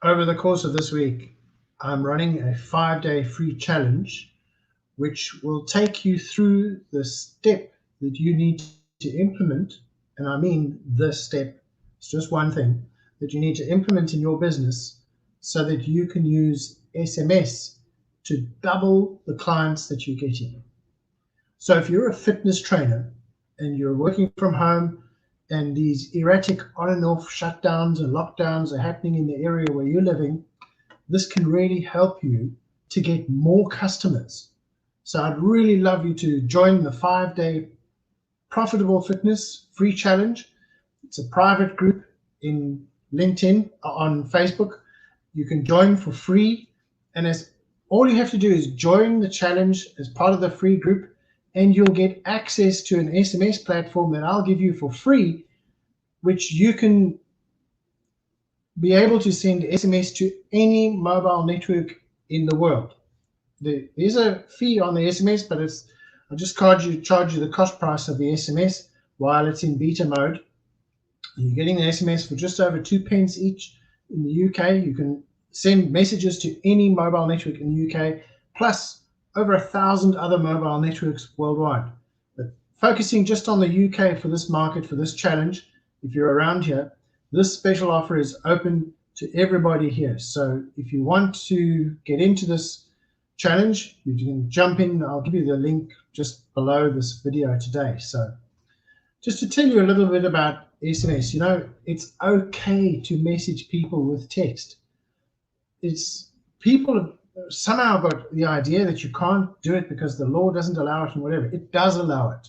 Over the course of this week, I'm running a 5-day free challenge, which will take you through the step that you need to implement. And I mean the step, it's just one thing that you need to implement in your business so that you can use SMS to double the clients that you're getting. So if you're a fitness trainer and you're working from home and these erratic on and off shutdowns and lockdowns are happening in the area where you're living, this can really help you to get more customers. So I'd really love you to join the 5-day Profitable Fitness free challenge. It's a private group in LinkedIn, on Facebook. You can join for free. And as all you have to do is join the challenge as part of the free group, and you'll get access to an SMS platform that I'll give you for free, which you can be able to send SMS to any mobile network in the world. There's a fee on the SMS, but I'll just charge you the cost price of the SMS while it's in beta mode. You're getting the SMS for just over 2 pence each in the UK. You can send messages to any mobile network in the UK, plus over 1,000 other mobile networks worldwide. But focusing just on the UK for this market, for this challenge, if you're around here, this special offer is open to everybody here. So if you want to get into this challenge, you can jump in. I'll give you the link just below this video today. So just to tell you a little bit about SMS, it's okay to message people with text. It's people have somehow got the idea that you can't do it because the law doesn't allow it and whatever. It does allow it.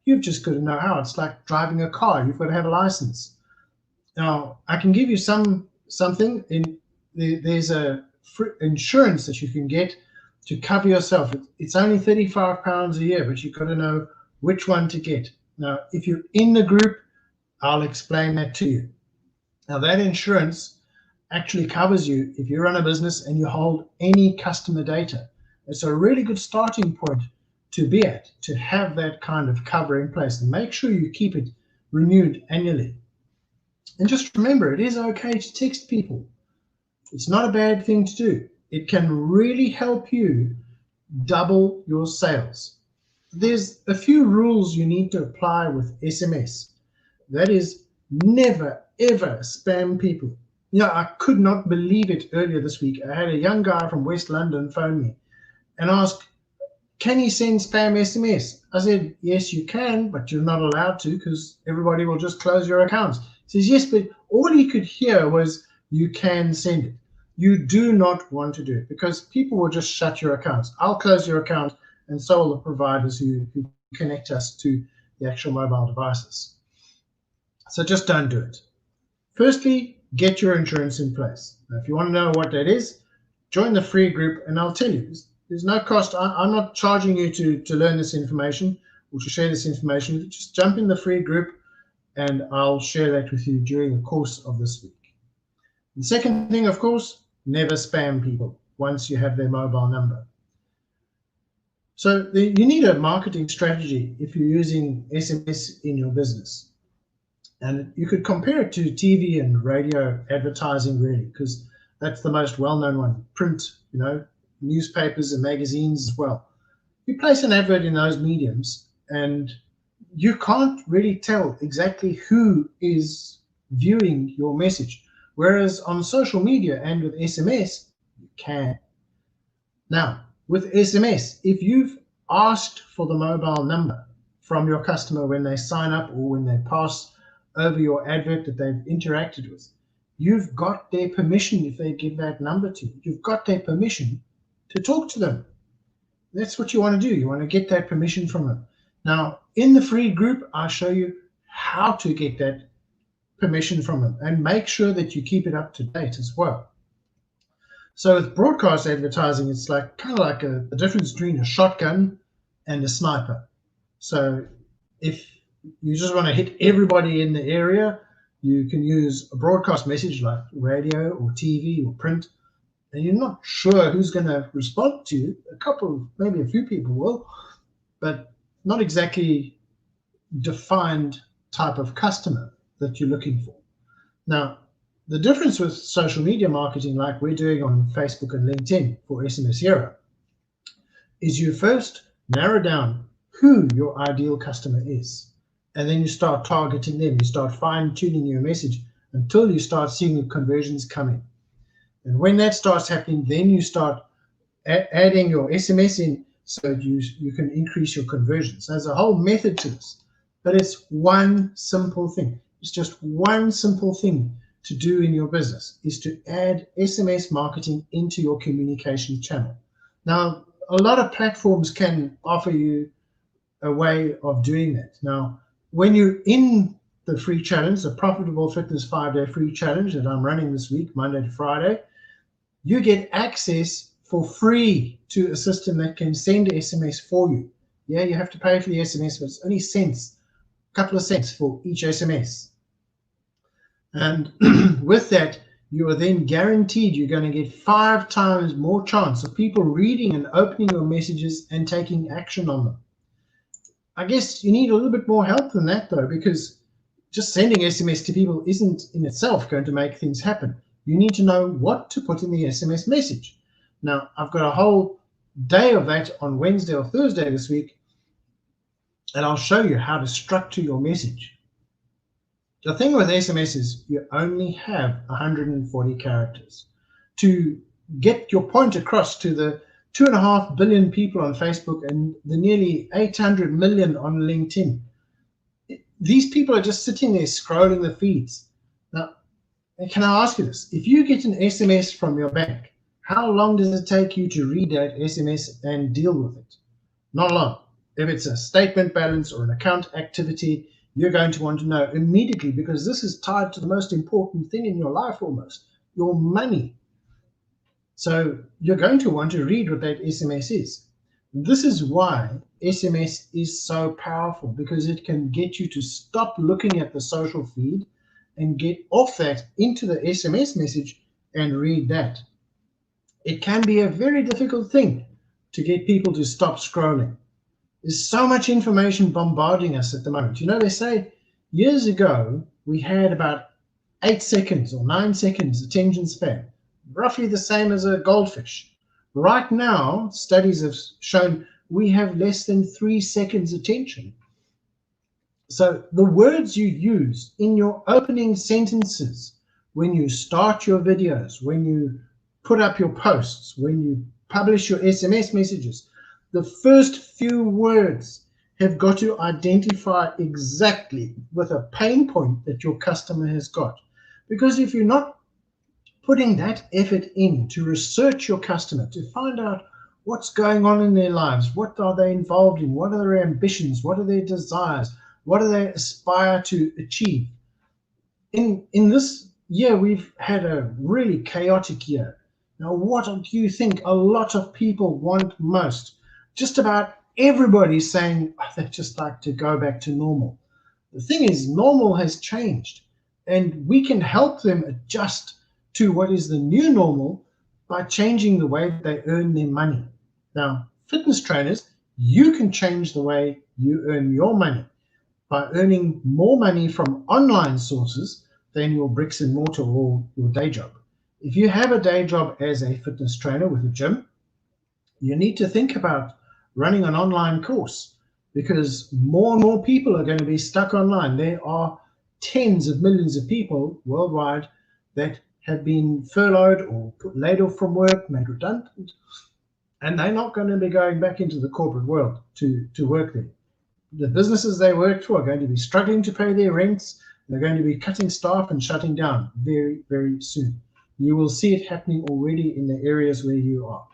You've just got to know how. It's like driving a car. You've got to have a license. Now, I can give you something. There's a insurance that you can get to cover yourself. It's only £35 a year, but you've got to know which one to get. Now, if you're in the group, I'll explain that to you. Now, that insurance actually covers you if you run a business and you hold any customer data. It's a really good starting point to be at, to have that kind of cover in place, and make sure you keep it renewed annually. And just remember, it is okay to text people. It's not a bad thing to do. It can really help you double your sales. There's a few rules you need to apply with SMS. That is, never, ever spam people. I could not believe it earlier this week. I had a young guy from West London phone me and ask, can you send spam SMS? I said, yes, you can, but you're not allowed to because everybody will just close your accounts. He says, yes, but all he could hear was you can send it. You do not want to do it because people will just shut your accounts. I'll close your account, and so will the providers who connect us to the actual mobile devices. So just don't do it. Firstly, get your insurance in place. Now, if you want to know what that is, join the free group and I'll tell you. There's no cost. I'm not charging you to learn this information or to share this information. Just jump in the free group and I'll share that with you during the course of this week. The second thing, of course, never spam people once you have their mobile number. So you need a marketing strategy if you're using SMS in your business. And you could compare it to TV and radio advertising, really, because that's the most well-known one. Print, newspapers and magazines as well. You place an advert in those mediums and you can't really tell exactly who is viewing your message. Whereas on social media and with SMS, you can. Now, with SMS, if you've asked for the mobile number from your customer when they sign up or when they pass over your advert that they've interacted with, you've got their permission if they give that number to you. You've got their permission to talk to them. That's what you want to do. You want to get that permission from them. Now, in the free group, I'll show you how to get that permission from them and make sure that you keep it up to date as well. So with broadcast advertising, it's kind of like the difference between a shotgun and a sniper. So if you just want to hit everybody in the area, you can use a broadcast message like radio or TV or print, and you're not sure who's going to respond to you. Maybe a few people will, but not exactly defined type of customer that you're looking for. Now, the difference with social media marketing, like we're doing on Facebook and LinkedIn for SMS Hero, is you first narrow down who your ideal customer is. And then you start targeting them. You start fine-tuning your message until you start seeing the conversions coming. And when that starts happening, then you start adding your SMS in so you can increase your conversions. There's a whole method to this, but it's one simple thing. It's just one simple thing to do in your business, is to add SMS marketing into your communication channel. Now, a lot of platforms can offer you a way of doing that. Now, when you're in the free challenge, the Profitable Fitness 5-day free challenge that I'm running this week, Monday to Friday, you get access for free to a system that can send SMS for you. Yeah, you have to pay for the SMS, but it's only cents, a couple of cents for each SMS. And with that, you are then guaranteed you're going to get 5 times more chance of people reading and opening your messages and taking action on them. I guess you need a little bit more help than that, though, because just sending SMS to people isn't in itself going to make things happen. You need to know what to put in the SMS message. Now, I've got a whole day of that on Wednesday or Thursday this week, and I'll show you how to structure your message. The thing with SMS is you only have 140 characters. To get your point across to the 2.5 billion people on Facebook and the nearly 800 million on LinkedIn, these people are just sitting there scrolling the feeds. Now, can I ask you this? If you get an SMS from your bank, how long does it take you to read that SMS and deal with it? Not long. If it's a statement balance or an account activity, you're going to want to know immediately, because this is tied to the most important thing in your life almost, your money. So you're going to want to read what that SMS is. This is why SMS is so powerful, because it can get you to stop looking at the social feed and get off that into the SMS message and read that. It can be a very difficult thing to get people to stop scrolling. There's so much information bombarding us at the moment. You know, they say years ago we had about 8 seconds or 9 seconds attention span, roughly the same as a goldfish. Right now, studies have shown we have less than 3 seconds attention. So the words you use in your opening sentences, when you start your videos, when you put up your posts, when you publish your SMS messages, the first few words have got to identify exactly with a pain point that your customer has got. Because if you're not putting that effort in to research your customer, to find out what's going on in their lives, what are they involved in, what are their ambitions, what are their desires, what do they aspire to achieve. In this year, we've had a really chaotic year. Now, what do you think a lot of people want most? Just about everybody's saying they'd just like to go back to normal. The thing is, normal has changed, and we can help them adjust to what is the new normal by changing the way they earn their money. Now, fitness trainers, you can change the way you earn your money by earning more money from online sources than your bricks and mortar or your day job. If you have a day job as a fitness trainer with a gym, you need to think about running an online course, because more and more people are going to be stuck online. There are tens of millions of people worldwide that have been furloughed or laid off from work, made redundant, and they're not going to be going back into the corporate world to work there. The businesses they work for are going to be struggling to pay their rents. They're going to be cutting staff and shutting down very, very soon. You will see it happening already in the areas where you are.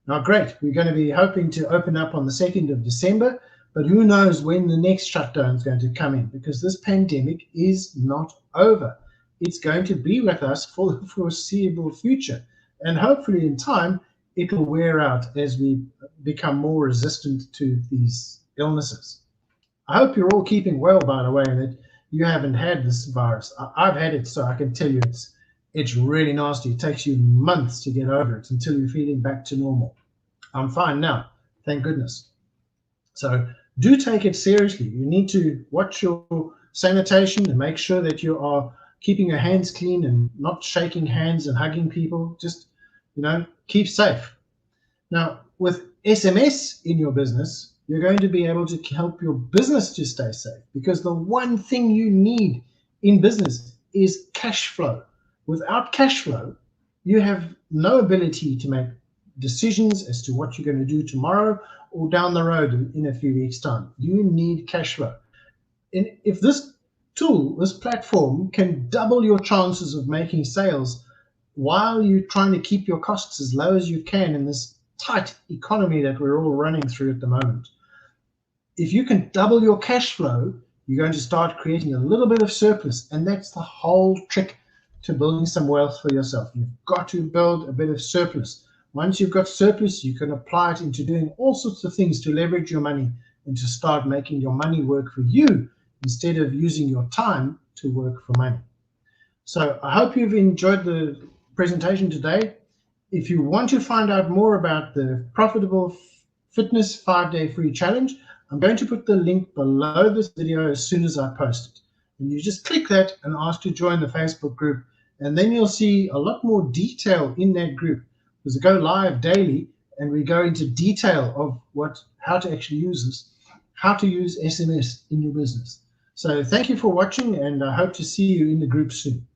Now, great, we're going to be hoping to open up on the 2nd of December, but who knows when the next shutdown is going to come in, because this pandemic is not over. It's going to be with us for the foreseeable future, and hopefully in time, it will wear out as we become more resistant to these illnesses. I hope you're all keeping well, by the way, and that you haven't had this virus. I've had it, so I can tell you it's really nasty. It takes you months to get over it until you're feeling back to normal. I'm fine now, thank goodness. So do take it seriously. You need to watch your sanitation and make sure that you are keeping your hands clean and not shaking hands and hugging people. Just, keep safe. Now, with SMS in your business, you're going to be able to help your business to stay safe, because the one thing you need in business is cash flow. Without cash flow, you have no ability to make decisions as to what you're going to do tomorrow or down the road in a few weeks' time. You need cash flow. And if this tool, this platform, can double your chances of making sales while you're trying to keep your costs as low as you can in this tight economy that we're all running through at the moment. If you can double your cash flow, you're going to start creating a little bit of surplus. And that's the whole trick to building some wealth for yourself. You've got to build a bit of surplus. Once you've got surplus, you can apply it into doing all sorts of things to leverage your money and to start making your money work for you instead of using your time to work for money. So I hope you've enjoyed the presentation today. If you want to find out more about the Profitable Fitness 5-day free challenge, I'm going to put the link below this video as soon as I post it. And you just click that and ask to join the Facebook group, and then you'll see a lot more detail in that group, because we go live daily and we go into detail of how to actually use this, how to use SMS in your business. So thank you for watching, and I hope to see you in the group soon.